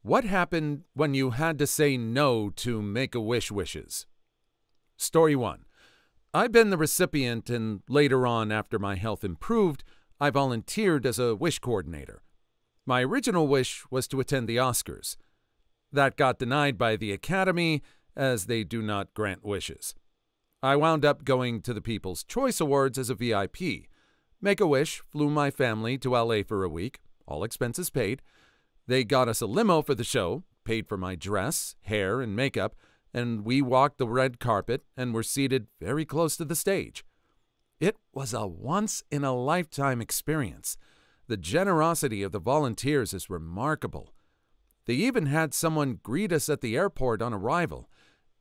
What happened when you had to say no to Make-A-Wish wishes? Story 1. I've been the recipient, and later on, after my health improved, I volunteered as a wish coordinator. My original wish was to attend the Oscars. That got denied by the Academy, as they do not grant wishes. I wound up going to the People's Choice Awards as a VIP. Make-A-Wish flew my family to LA for a week, all expenses paid. They got us a limo for the show, paid for my dress, hair, and makeup, and we walked the red carpet and were seated very close to the stage. It was a once-in-a-lifetime experience. The generosity of the volunteers is remarkable. They even had someone greet us at the airport on arrival.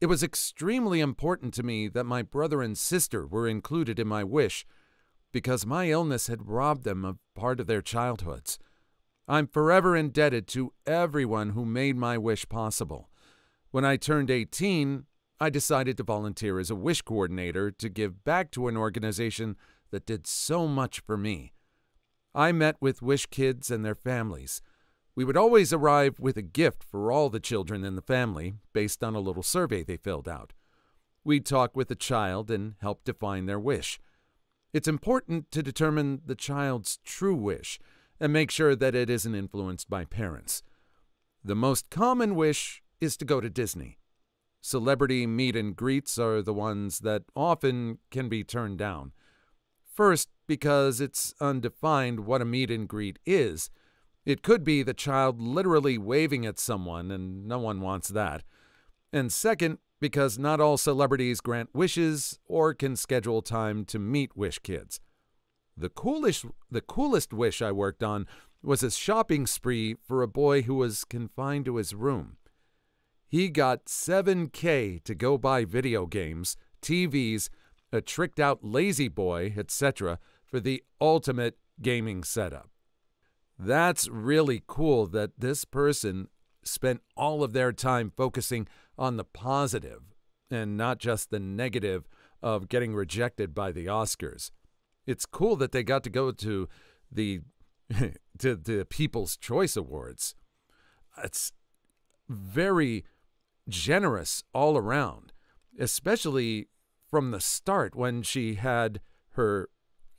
It was extremely important to me that my brother and sister were included in my wish, because my illness had robbed them of part of their childhoods. I'm forever indebted to everyone who made my wish possible. When I turned 18, I decided to volunteer as a wish coordinator to give back to an organization that did so much for me. I met with wish kids and their families. We would always arrive with a gift for all the children in the family based on a little survey they filled out. We'd talk with the child and help define their wish. It's important to determine the child's true wish and make sure that it isn't influenced by parents. The most common wish is to go to Disney. Celebrity meet and greets are the ones that often can be turned down. First, because it's undefined what a meet and greet is. It could be the child literally waving at someone, and no one wants that. And second, because not all celebrities grant wishes or can schedule time to meet wish kids. The coolest wish I worked on was a shopping spree for a boy who was confined to his room. He got $7,000 to go buy video games, TVs, a tricked-out lazy boy, etc. for the ultimate gaming setup. That's really cool that this person spent all of their time focusing on the positive and not just the negative of getting rejected by the Oscars. It's cool that they got to go to the People's Choice Awards. It's very generous all around, especially from the start when she had her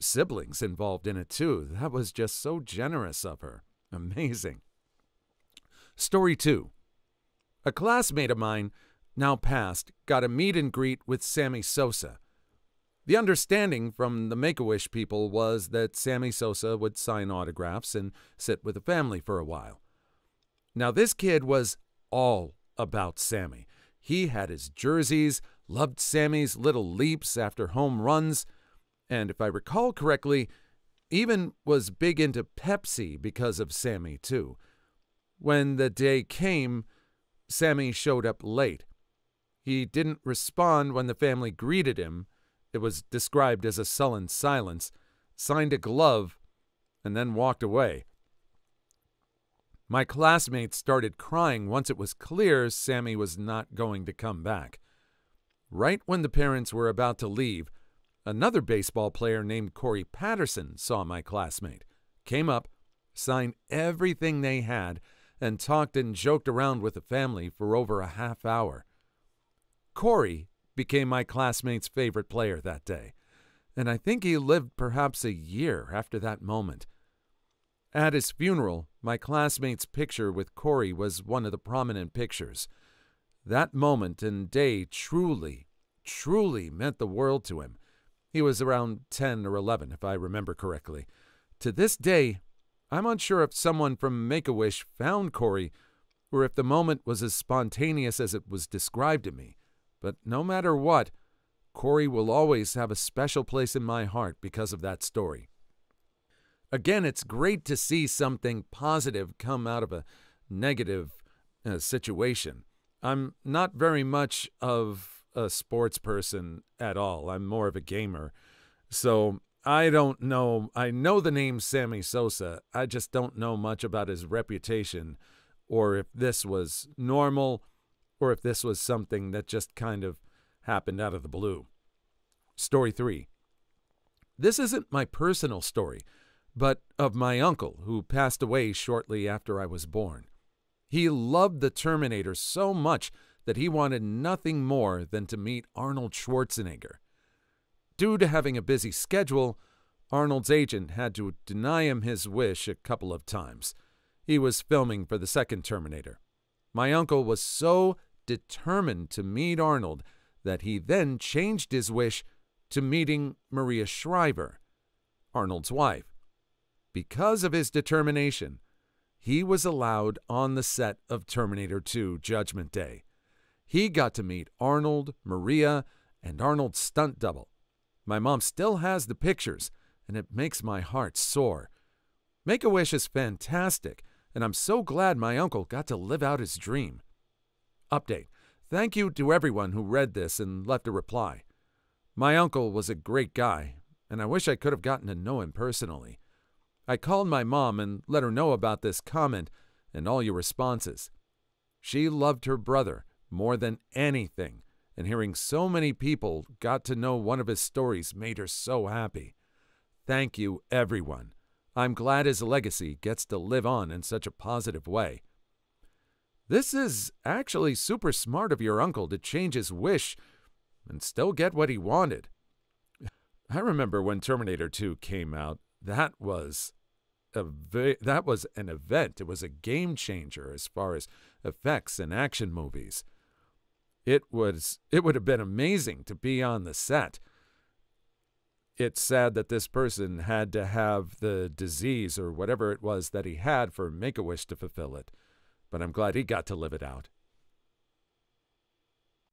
siblings involved in it too. That was just so generous of her. Amazing. Story 2. A classmate of mine, now passed, got a meet and greet with Sammy Sosa. The understanding from the Make-A-Wish people was that Sammy Sosa would sign autographs and sit with the family for a while. Now this kid was all about Sammy. He had his jerseys, loved Sammy's little leaps after home runs, and if I recall correctly, even was big into Pepsi because of Sammy too. When the day came, Sammy showed up late. He didn't respond when the family greeted him. It was described as a sullen silence, signed a glove, and then walked away. My classmates started crying once it was clear Sammy was not going to come back. Right when the parents were about to leave, another baseball player named Corey Patterson saw my classmate, came up, signed everything they had, and talked and joked around with the family for over a half hour. Corey became my classmate's favorite player that day, and I think he lived perhaps a year after that moment. At his funeral, my classmate's picture with Corey was one of the prominent pictures. That moment and day truly meant the world to him. He was around 10 or 11, if I remember correctly. To this day, I'm unsure if someone from Make-A-Wish found Corey or if the moment was as spontaneous as it was described to me. But no matter what, Corey will always have a special place in my heart because of that story. Again, it's great to see something positive come out of a negative situation. I'm not very much of a sports person at all. I'm more of a gamer. So I don't know. I know the name Sammy Sosa. I just don't know much about his reputation or if this was normal or if this was something that just kind of happened out of the blue. Story 3. This isn't my personal story, but of my uncle who passed away shortly after I was born. He loved the Terminator so much that he wanted nothing more than to meet Arnold Schwarzenegger. Due to having a busy schedule, Arnold's agent had to deny him his wish a couple of times. He was filming for the second Terminator. My uncle was so determined to meet Arnold that he then changed his wish to meeting Maria Shriver, Arnold's wife. Because of his determination, he was allowed on the set of Terminator 2 Judgment Day. He got to meet Arnold, Maria, and Arnold's stunt double. My mom still has the pictures, and it makes my heart soar. Make-A-Wish is fantastic, and I'm so glad my uncle got to live out his dream. Update. Thank you to everyone who read this and left a reply. My uncle was a great guy, and I wish I could have gotten to know him personally. I called my mom and let her know about this comment and all your responses. She loved her brother more than anything, and hearing so many people got to know one of his stories made her so happy. Thank you, everyone. I'm glad his legacy gets to live on in such a positive way. This is actually super smart of your uncle to change his wish and still get what he wanted. I remember when Terminator 2 came out, that was an event. It was a game changer as far as effects and action movies. It would have been amazing to be on the set. It's sad that this person had to have the disease or whatever it was that he had for Make-A-Wish to fulfill it, but I'm glad he got to live it out.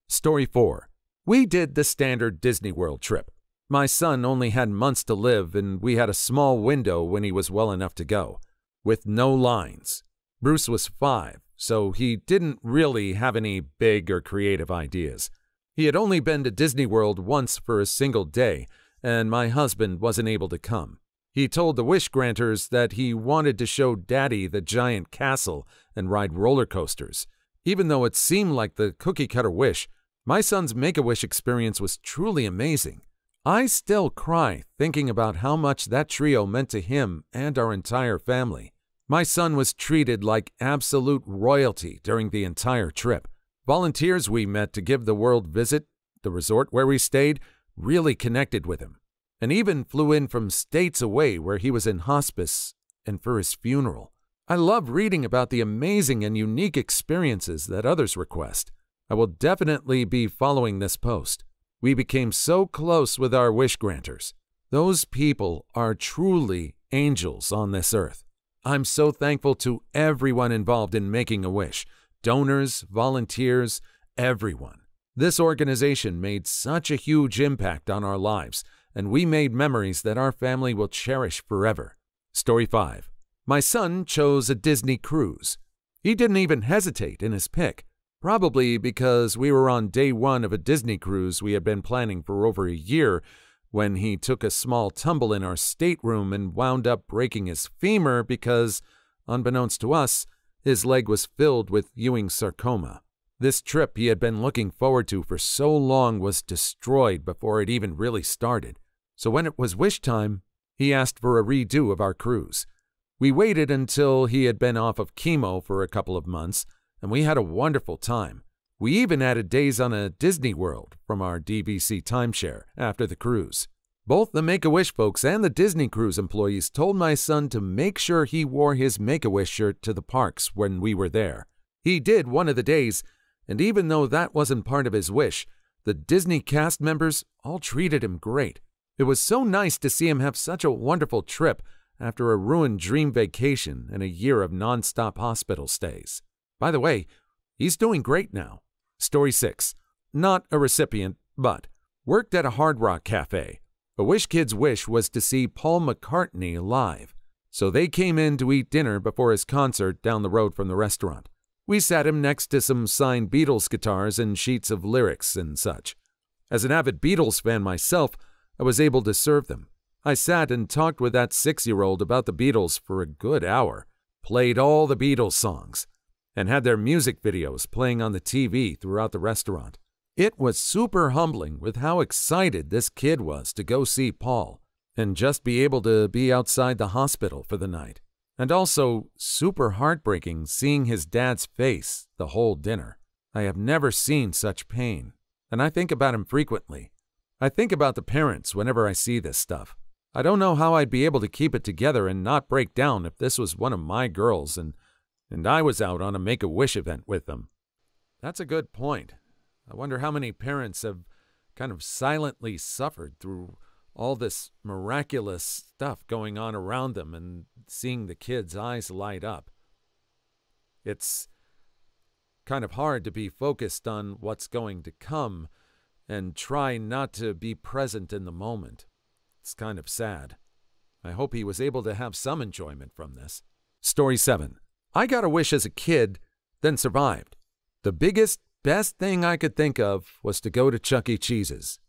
Story 4. We did the standard Disney World trip. My son only had months to live, and we had a small window when he was well enough to go, with no lines. Bruce was 5, so he didn't really have any big or creative ideas. He had only been to Disney World once for a single day, and my husband wasn't able to come. He told the wish granters that he wanted to show Daddy the giant castle and ride roller coasters. Even though it seemed like the cookie-cutter wish, my son's Make-A-Wish experience was truly amazing. I still cry thinking about how much that trio meant to him and our entire family. My son was treated like absolute royalty during the entire trip. Volunteers we met to give the world visit, the resort where we stayed, really connected with him, and even flew in from states away where he was in hospice and for his funeral. I love reading about the amazing and unique experiences that others request. I will definitely be following this post. We became so close with our wish granters. Those people are truly angels on this earth. I'm so thankful to everyone involved in making a wish, donors, volunteers, everyone. This organization made such a huge impact on our lives, and we made memories that our family will cherish forever. Story 5. My son chose a Disney cruise. He didn't even hesitate in his pick, probably because we were on day 1 of a Disney cruise we had been planning for over a year when he took a small tumble in our stateroom and wound up breaking his femur because, unbeknownst to us, his leg was filled with Ewing sarcoma. This trip he had been looking forward to for so long was destroyed before it even really started. So when it was wish time, he asked for a redo of our cruise. We waited until he had been off of chemo for a couple of months, and we had a wonderful time. We even added days on a Disney World from our DVC timeshare after the cruise. Both the Make-A-Wish folks and the Disney Cruise employees told my son to make sure he wore his Make-A-Wish shirt to the parks when we were there. He did one of the days, and even though that wasn't part of his wish, the Disney cast members all treated him great. It was so nice to see him have such a wonderful trip after a ruined dream vacation and a year of non-stop hospital stays. By the way, he's doing great now. Story 6. Not a recipient, but worked at a Hard Rock Cafe. A Wish kid's wish was to see Paul McCartney live, so they came in to eat dinner before his concert down the road from the restaurant. We sat him next to some signed Beatles guitars and sheets of lyrics and such. As an avid Beatles fan myself, I was able to serve them. I sat and talked with that 6-year-old about the Beatles for a good hour, played all the Beatles songs, and had their music videos playing on the TV throughout the restaurant. It was super humbling with how excited this kid was to go see Paul and just be able to be outside the hospital for the night. And also super heartbreaking seeing his dad's face the whole dinner. I have never seen such pain, and I think about him frequently. I think about the parents whenever I see this stuff. I don't know how I'd be able to keep it together and not break down if this was one of my girls and I was out on a Make-A-Wish event with them. That's a good point. I wonder how many parents have kind of silently suffered through all this miraculous stuff going on around them and seeing the kids' eyes light up. It's kind of hard to be focused on what's going to come and try not to be present in the moment. It's kind of sad. I hope he was able to have some enjoyment from this. Story 7. I got a wish as a kid, then survived. The biggest, best thing I could think of was to go to Chuck E. Cheese's.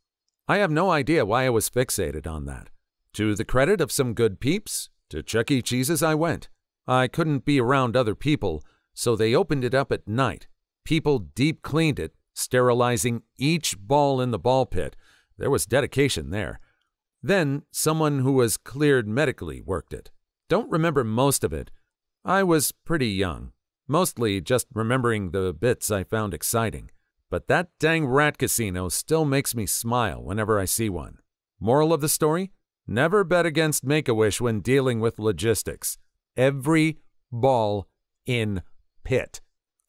I have no idea why I was fixated on that. To the credit of some good peeps, to Chuck E. Cheese's I went. I couldn't be around other people, so they opened it up at night. People deep cleaned it, sterilizing each ball in the ball pit. There was dedication there. Then someone who was cleared medically worked it. Don't remember most of it. I was pretty young, mostly just remembering the bits I found exciting. But that dang rat casino still makes me smile whenever I see one. Moral of the story? Never bet against Make-A-Wish when dealing with logistics. Every ball in pit.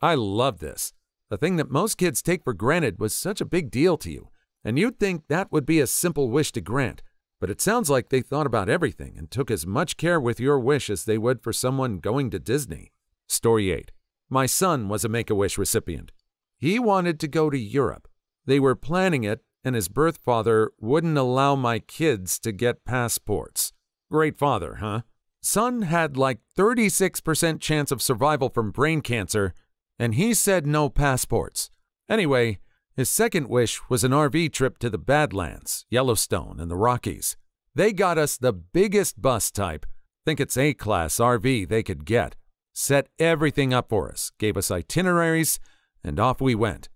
I love this. The thing that most kids take for granted was such a big deal to you, and you'd think that would be a simple wish to grant. But it sounds like they thought about everything and took as much care with your wish as they would for someone going to Disney. Story 8. My son was a Make-A-Wish recipient. He wanted to go to Europe. They were planning it, and his birth father wouldn't allow my kids to get passports. Great father, huh? Son had like 36% chance of survival from brain cancer, and he said no passports. Anyway, his second wish was an RV trip to the Badlands, Yellowstone, and the Rockies. They got us the biggest bus type, think it's A-class RV they could get, set everything up for us, gave us itineraries, and off we went.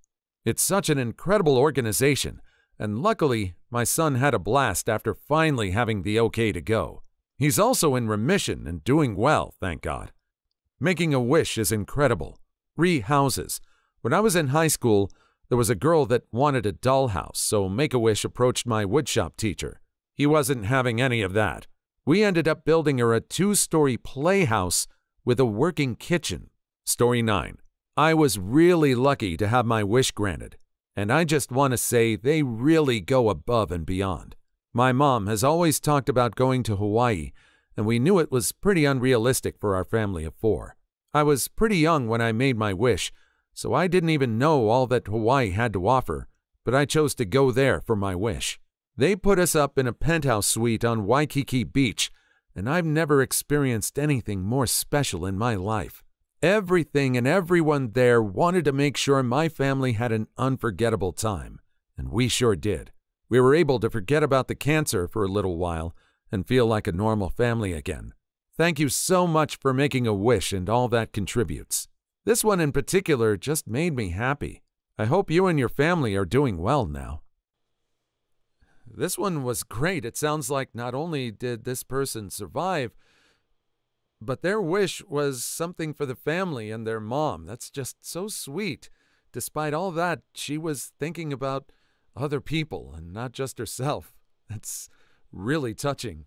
It's such an incredible organization, and luckily my son had a blast after finally having the okay to go. He's also in remission and doing well, thank God. Making a wish is incredible. Houses. When I was in high school, there was a girl that wanted a dollhouse, so Make-A-Wish approached my woodshop teacher. He wasn't having any of that. We ended up building her a 2-story playhouse with a working kitchen. Story 9. I was really lucky to have my wish granted, and I just want to say they really go above and beyond. My mom has always talked about going to Hawaii, and we knew it was pretty unrealistic for our family of 4. I was pretty young when I made my wish, so I didn't even know all that Hawaii had to offer, but I chose to go there for my wish. They put us up in a penthouse suite on Waikiki Beach, and I've never experienced anything more special in my life. Everything and everyone there wanted to make sure my family had an unforgettable time, and we sure did. We were able to forget about the cancer for a little while and feel like a normal family again. Thank you so much for making a wish and all that contributes. This one in particular just made me happy. I hope you and your family are doing well now. This one was great. It sounds like not only did this person survive, but their wish was something for the family and their mom. That's just so sweet. Despite all that, she was thinking about other people and not just herself. That's really touching.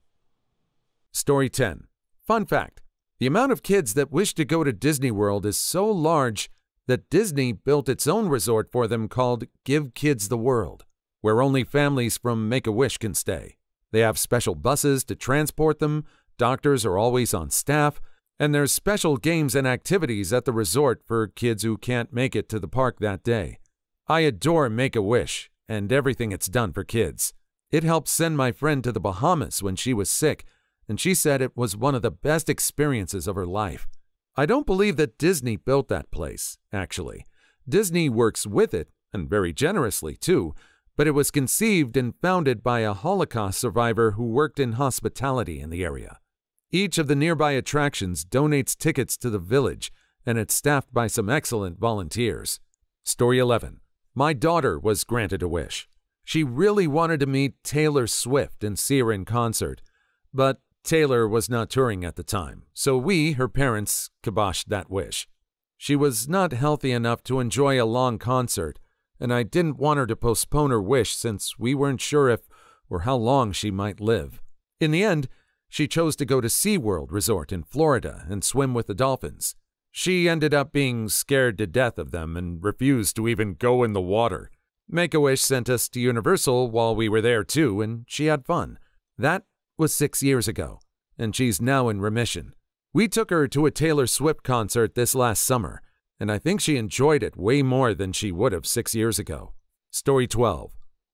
Story 10. Fun fact. The amount of kids that wish to go to Disney World is so large that Disney built its own resort for them called Give Kids the World, where only families from Make-A-Wish can stay. They have special buses to transport them, doctors are always on staff, and there's special games and activities at the resort for kids who can't make it to the park that day. I adore Make-A-Wish and everything it's done for kids. It helped send my friend to the Bahamas when she was sick, and she said it was one of the best experiences of her life. I don't believe that Disney built that place, actually. Disney works with it, and very generously too, but it was conceived and founded by a Holocaust survivor who worked in hospitality in the area. Each of the nearby attractions donates tickets to the village, and it's staffed by some excellent volunteers. Story 11. My daughter was granted a wish. She really wanted to meet Taylor Swift and see her in concert, but Taylor was not touring at the time, so we, her parents, kiboshed that wish. She was not healthy enough to enjoy a long concert, and I didn't want her to postpone her wish since we weren't sure if or how long she might live. In the end, she chose to go to SeaWorld Resort in Florida and swim with the dolphins. She ended up being scared to death of them and refused to even go in the water. Make-A-Wish sent us to Universal while we were there too, and she had fun. That was 6 years ago, and she's now in remission. We took her to a Taylor Swift concert this last summer, and I think she enjoyed it way more than she would have 6 years ago. Story 12.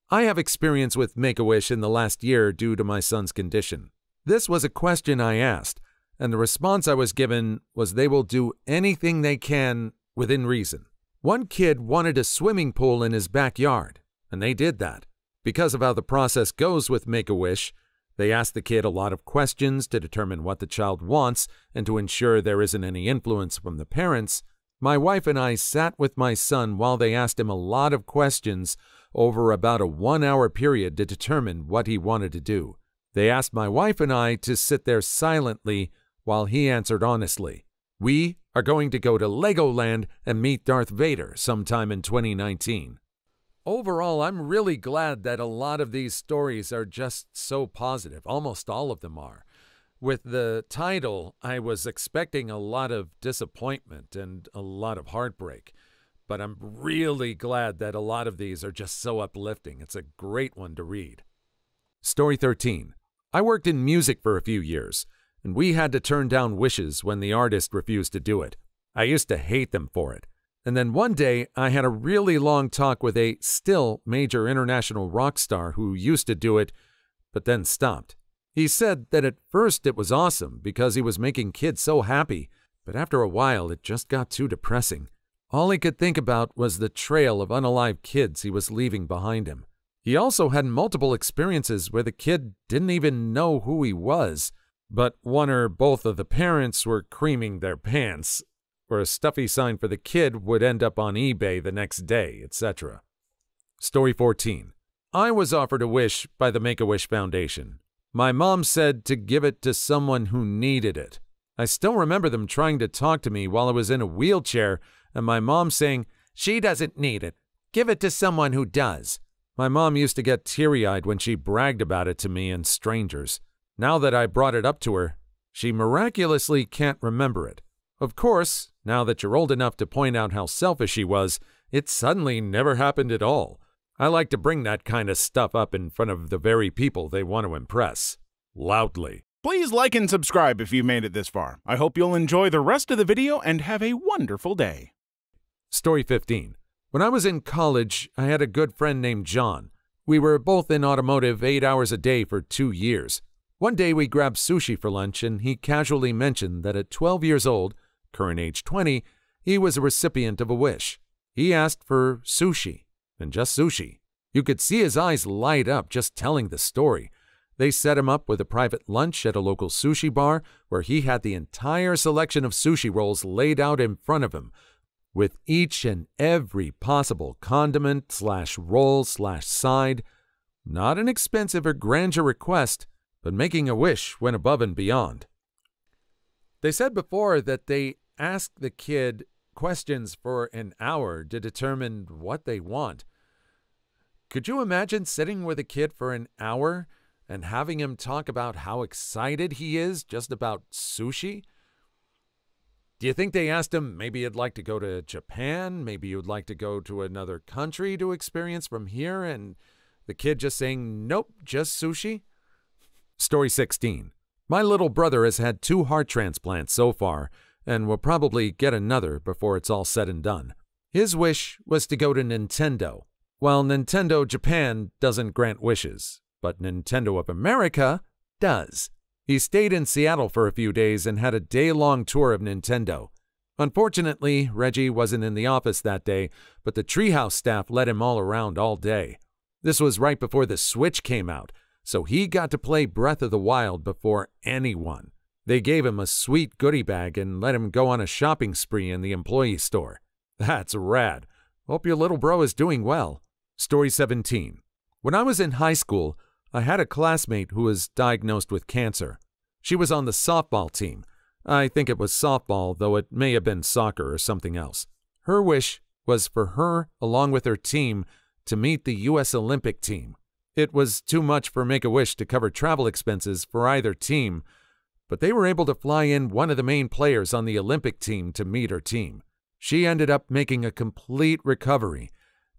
I have experience with Make-A-Wish in the last year due to my son's condition. This was a question I asked, and the response I was given was they will do anything they can within reason. One kid wanted a swimming pool in his backyard, and they did that. Because of how the process goes with Make-A-Wish, they ask the kid a lot of questions to determine what the child wants and to ensure there isn't any influence from the parents. My wife and I sat with my son while they asked him a lot of questions over about a 1-hour period to determine what he wanted to do. They asked my wife and I to sit there silently while he answered honestly. We are going to go to Legoland and meet Darth Vader sometime in 2019. Overall, I'm really glad that a lot of these stories are just so positive. Almost all of them are. With the title, I was expecting a lot of disappointment and a lot of heartbreak. But I'm really glad that a lot of these are just so uplifting. It's a great one to read. Story 13. I worked in music for a few years, and we had to turn down wishes when the artist refused to do it. I used to hate them for it. And then one day, I had a really long talk with a still major international rock star who used to do it, but then stopped. He said that at first it was awesome because he was making kids so happy, but after a while it just got too depressing. All he could think about was the trail of unalive kids he was leaving behind him. He also had multiple experiences where the kid didn't even know who he was, but one or both of the parents were creaming their pants, or a stuffy sign for the kid would end up on eBay the next day, etc. Story 14. I was offered a wish by the Make-A-Wish Foundation. My mom said to give it to someone who needed it. I still remember them trying to talk to me while I was in a wheelchair, and my mom saying, "She doesn't need it. Give it to someone who does." My mom used to get teary-eyed when she bragged about it to me and strangers. Now that I brought it up to her, she miraculously can't remember it. Of course, now that you're old enough to point out how selfish she was, it suddenly never happened at all. I like to bring that kind of stuff up in front of the very people they want to impress. Loudly. Please like and subscribe if you made it this far. I hope you'll enjoy the rest of the video and have a wonderful day. Story 15. When I was in college, I had a good friend named John. We were both in automotive 8 hours a day for 2 years. One day we grabbed sushi for lunch, and he casually mentioned that at 12 years old, current age 20, he was a recipient of a wish. He asked for sushi, and just sushi. You could see his eyes light up just telling the story. They set him up with a private lunch at a local sushi bar where he had the entire selection of sushi rolls laid out in front of him, with each and every possible condiment/roll/side. Not an expensive or grandeur request, but making a wish went above and beyond. They said before that they asked the kid questions for an hour to determine what they want. Could you imagine sitting with a kid for an hour and having him talk about how excited he is just about sushi? Do you think they asked him maybe you'd like to go to Japan, maybe you'd like to go to another country to experience from here, and the kid just saying, nope, just sushi? Story 16. My little brother has had 2 heart transplants so far, and will probably get another before it's all said and done. His wish was to go to Nintendo. Well, Nintendo Japan doesn't grant wishes, but Nintendo of America does. He stayed in Seattle for a few days and had a day-long tour of Nintendo. Unfortunately, Reggie wasn't in the office that day, but the Treehouse staff let him all around all day. This was right before the Switch came out, so he got to play Breath of the Wild before anyone. They gave him a sweet goodie bag and let him go on a shopping spree in the employee store. That's rad. Hope your little bro is doing well. Story 17. When I was in high school, I had a classmate who was diagnosed with cancer. She was on the softball team. I think it was softball, though it may have been soccer or something else. Her wish was for her, along with her team, to meet the U.S. Olympic team. It was too much for Make-A-Wish to cover travel expenses for either team, but they were able to fly in one of the main players on the Olympic team to meet her team. She ended up making a complete recovery,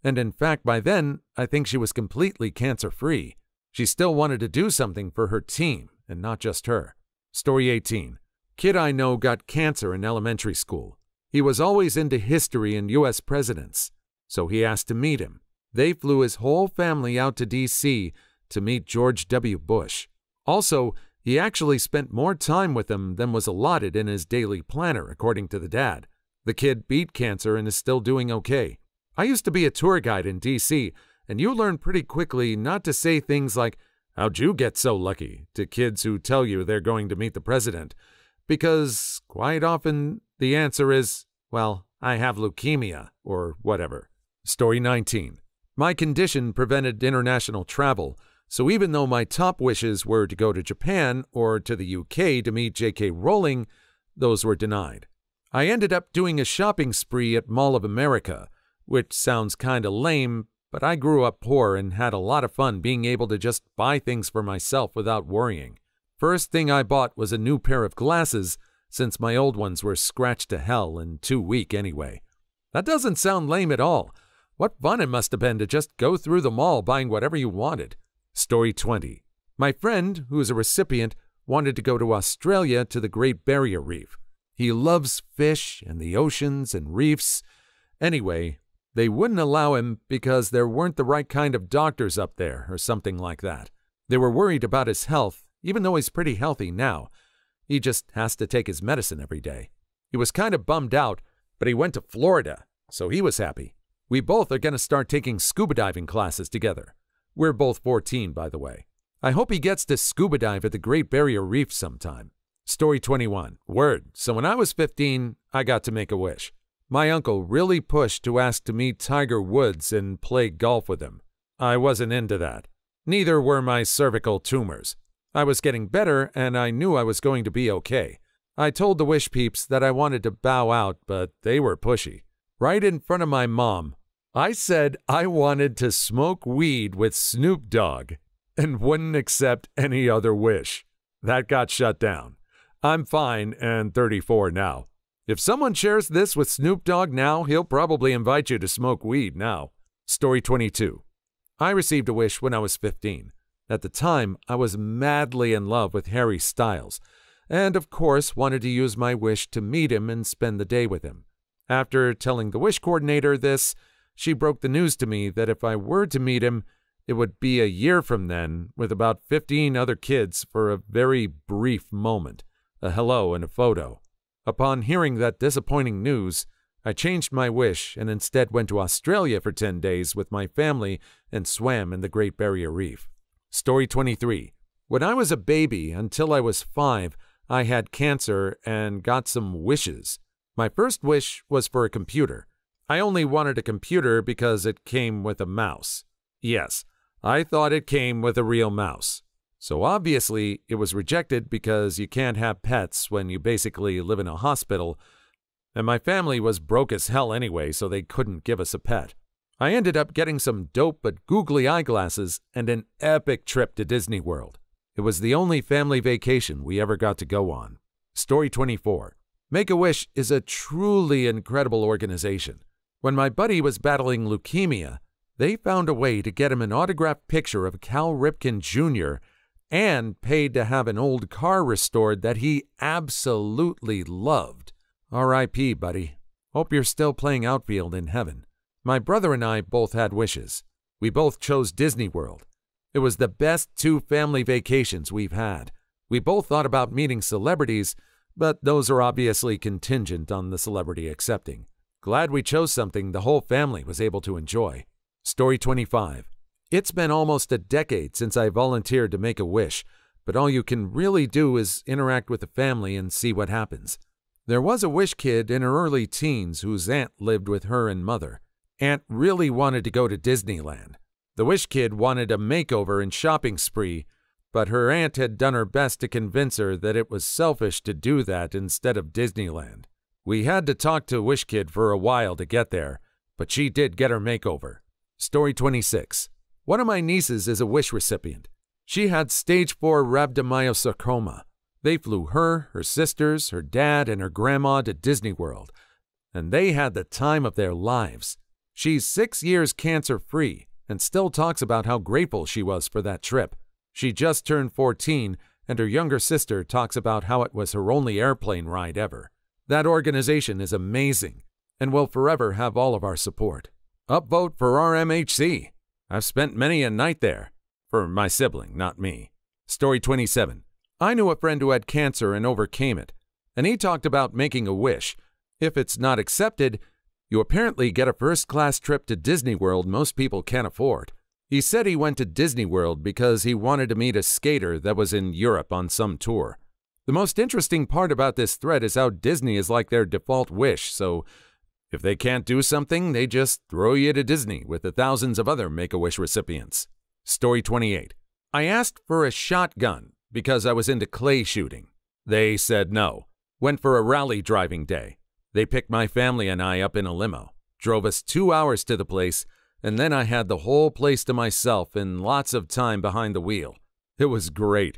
and in fact, by then, I think she was completely cancer-free. She still wanted to do something for her team, and not just her. Story 18. Kid I know got cancer in elementary school. He was always into history and U.S. presidents, so he asked to meet him. They flew his whole family out to D.C. to meet George W. Bush. Also, he actually spent more time with him than was allotted in his daily planner, according to the dad. The kid beat cancer and is still doing okay. I used to be a tour guide in D.C., and you learn pretty quickly not to say things like, "How'd you get so lucky?" to kids who tell you they're going to meet the president, because quite often the answer is, "Well, I have leukemia," or whatever. Story 19. My condition prevented international travel, so even though my top wishes were to go to Japan or to the UK to meet J.K. Rowling, those were denied. I ended up doing a shopping spree at Mall of America, which sounds kinda lame, but I grew up poor and had a lot of fun being able to just buy things for myself without worrying. First thing I bought was a new pair of glasses, since my old ones were scratched to hell and too weak anyway. That doesn't sound lame at all. What fun it must have been to just go through the mall buying whatever you wanted. Story 20. My friend, who is a recipient, wanted to go to Australia to the Great Barrier Reef. He loves fish and the oceans and reefs. Anyway, they wouldn't allow him because there weren't the right kind of doctors up there or something like that. They were worried about his health, even though he's pretty healthy now. He just has to take his medicine every day. He was kind of bummed out, but he went to Florida, so he was happy. We both are going to start taking scuba diving classes together. We're both 14, by the way. I hope he gets to scuba dive at the Great Barrier Reef sometime. Story 21. Word. So when I was 15, I got to make a wish. My uncle really pushed to ask to meet Tiger Woods and play golf with him. I wasn't into that. Neither were my cervical tumors. I was getting better, and I knew I was going to be okay. I told the wish peeps that I wanted to bow out, but they were pushy. Right in front of my mom, I said I wanted to smoke weed with Snoop Dogg and wouldn't accept any other wish. That got shut down. I'm fine and 34 now. If someone shares this with Snoop Dogg now, he'll probably invite you to smoke weed now. Story 22. I received a wish when I was 15. At the time, I was madly in love with Harry Styles, and of course wanted to use my wish to meet him and spend the day with him. After telling the wish coordinator this, she broke the news to me that if I were to meet him, it would be a year from then with about 15 other kids for a very brief moment, a hello and a photo. Upon hearing that disappointing news, I changed my wish and instead went to Australia for 10 days with my family and swam in the Great Barrier Reef. Story 23. When I was a baby, until I was 5, I had cancer and got some wishes. My first wish was for a computer. I only wanted a computer because it came with a mouse. Yes, I thought it came with a real mouse. So obviously, it was rejected because you can't have pets when you basically live in a hospital, and my family was broke as hell anyway, so they couldn't give us a pet. I ended up getting some dope but googly eyeglasses and an epic trip to Disney World. It was the only family vacation we ever got to go on. Story 24. Make-A-Wish is a truly incredible organization. When my buddy was battling leukemia, they found a way to get him an autographed picture of Cal Ripken Jr. and paid to have an old car restored that he absolutely loved. R.I.P., buddy. Hope you're still playing outfield in heaven. My brother and I both had wishes. We both chose Disney World. It was the best 2 family vacations we've had. We both thought about meeting celebrities, but those are obviously contingent on the celebrity accepting. Glad we chose something the whole family was able to enjoy. Story 25. It's been almost a decade since I volunteered to make a wish, but all you can really do is interact with the family and see what happens. There was a wish kid in her early teens whose aunt lived with her and mother. Aunt really wanted to go to Disneyland. The wish kid wanted a makeover and shopping spree, but her aunt had done her best to convince her that it was selfish to do that instead of Disneyland. We had to talk to Wish Kid for a while to get there, but she did get her makeover. Story 26. One of my nieces is a Wish recipient. She had stage 4 rhabdomyosarcoma. They flew her sisters, her dad, and her grandma to Disney World, and they had the time of their lives. She's 6 years cancer-free and still talks about how grateful she was for that trip. She just turned 14, and her younger sister talks about how it was her only airplane ride ever. That organization is amazing and will forever have all of our support. Upvote for RMHC. I've spent many a night there. For my sibling, not me. Story 27. I knew a friend who had cancer and overcame it, and he talked about making a wish. If it's not accepted, you apparently get a first-class trip to Disney World most people can't afford. He said he went to Disney World because he wanted to meet a skater that was in Europe on some tour. The most interesting part about this thread is how Disney is like their default wish, so if they can't do something, they just throw you to Disney with the thousands of other Make-A-Wish recipients. Story 28. I asked for a shotgun because I was into clay shooting. They said no. Went for a rally driving day. They picked my family and I up in a limo, drove us 2 hours to the place, and then I had the whole place to myself and lots of time behind the wheel. It was great.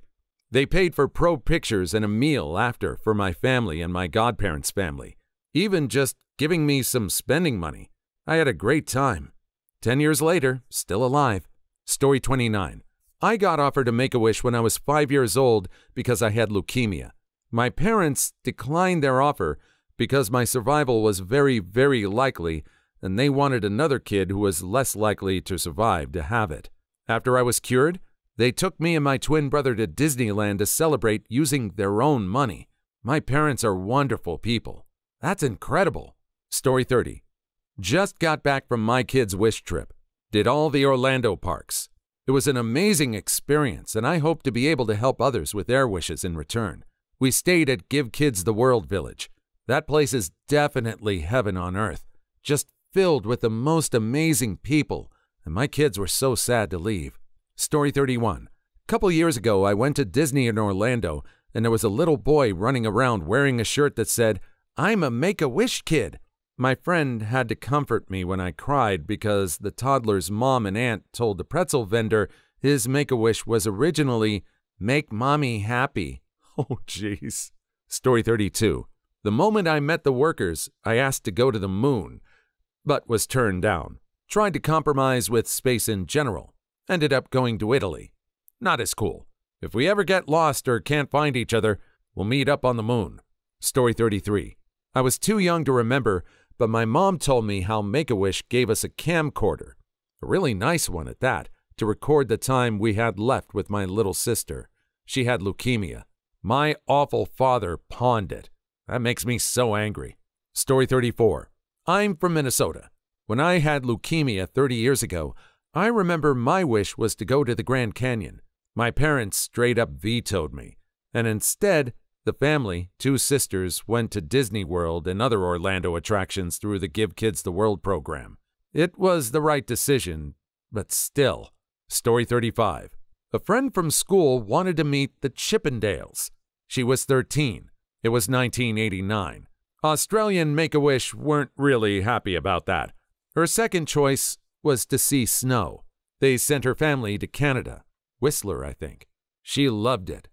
They paid for pro pictures and a meal after for my family and my godparents' family, even just giving me some spending money. I had a great time. 10 years later, still alive. Story 29. I got offered a Make-A-Wish when I was 5 years old because I had leukemia. My parents declined their offer because my survival was very, very likely, and they wanted another kid who was less likely to survive to have it. After I was cured, they took me and my twin brother to Disneyland to celebrate using their own money. My parents are wonderful people. That's incredible. Story 30. Just got back from my kids' wish trip. Did all the Orlando parks. It was an amazing experience, and I hope to be able to help others with their wishes in return. We stayed at Give Kids the World Village. That place is definitely heaven on earth, just filled with the most amazing people, and my kids were so sad to leave. Story 31. A couple years ago, I went to Disney in Orlando, and there was a little boy running around wearing a shirt that said, "I'm a Make-A-Wish kid." My friend had to comfort me when I cried because the toddler's mom and aunt told the pretzel vendor his Make-A-Wish was originally, "Make Mommy Happy." Oh, jeez. Story 32. The moment I met the workers, I asked to go to the moon, but was turned down. Tried to compromise with space in general. Ended up going to Italy. Not as cool. If we ever get lost or can't find each other, we'll meet up on the moon. Story 33. I was too young to remember, but my mom told me how Make-A-Wish gave us a camcorder, a really nice one at that, to record the time we had left with my little sister. She had leukemia. My awful father pawned it. That makes me so angry. Story 34. I'm from Minnesota. When I had leukemia 30 years ago, I remember my wish was to go to the Grand Canyon. My parents straight up vetoed me, and instead, the family, 2 sisters, went to Disney World and other Orlando attractions through the Give Kids the World program. It was the right decision, but still. Story 35. A friend from school wanted to meet the Chippendales. She was 13. It was 1989. Australian Make-A-Wish weren't really happy about that. Her second choice was to see snow. They sent her family to Canada. Whistler, I think. She loved it.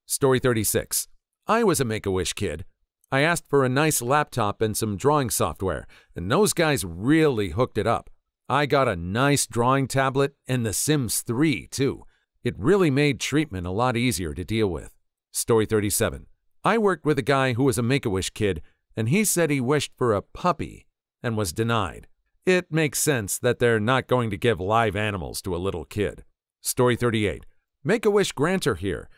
Story 36. I was a Make-A-Wish kid. I asked for a nice laptop and some drawing software, and those guys really hooked it up. I got a nice drawing tablet and The Sims 3, too. It really made treatment a lot easier to deal with. Story 37. I worked with a guy who was a Make-A-Wish kid, and he said he wished for a puppy and was denied. It makes sense that they're not going to give live animals to a little kid. Story 38. Make-A-Wish grantor here,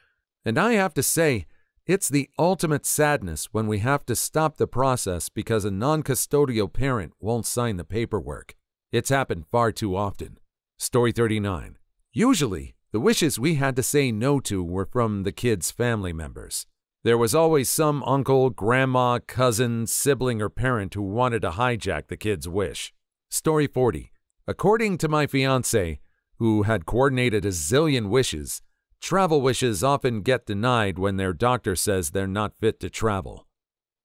and I have to say, it's the ultimate sadness when we have to stop the process because a non-custodial parent won't sign the paperwork. It's happened far too often. Story 39. Usually, the wishes we had to say no to were from the kids' family members. There was always some uncle, grandma, cousin, sibling, or parent who wanted to hijack the kid's wish. Story 40. According to my fiancé, who had coordinated a zillion wishes, Travel wishes often get denied when their doctor says they're not fit to travel.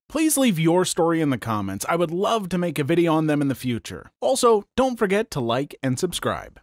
Please leave your story in the comments. I would love to make a video on them in the future. Also, don't forget to like and subscribe.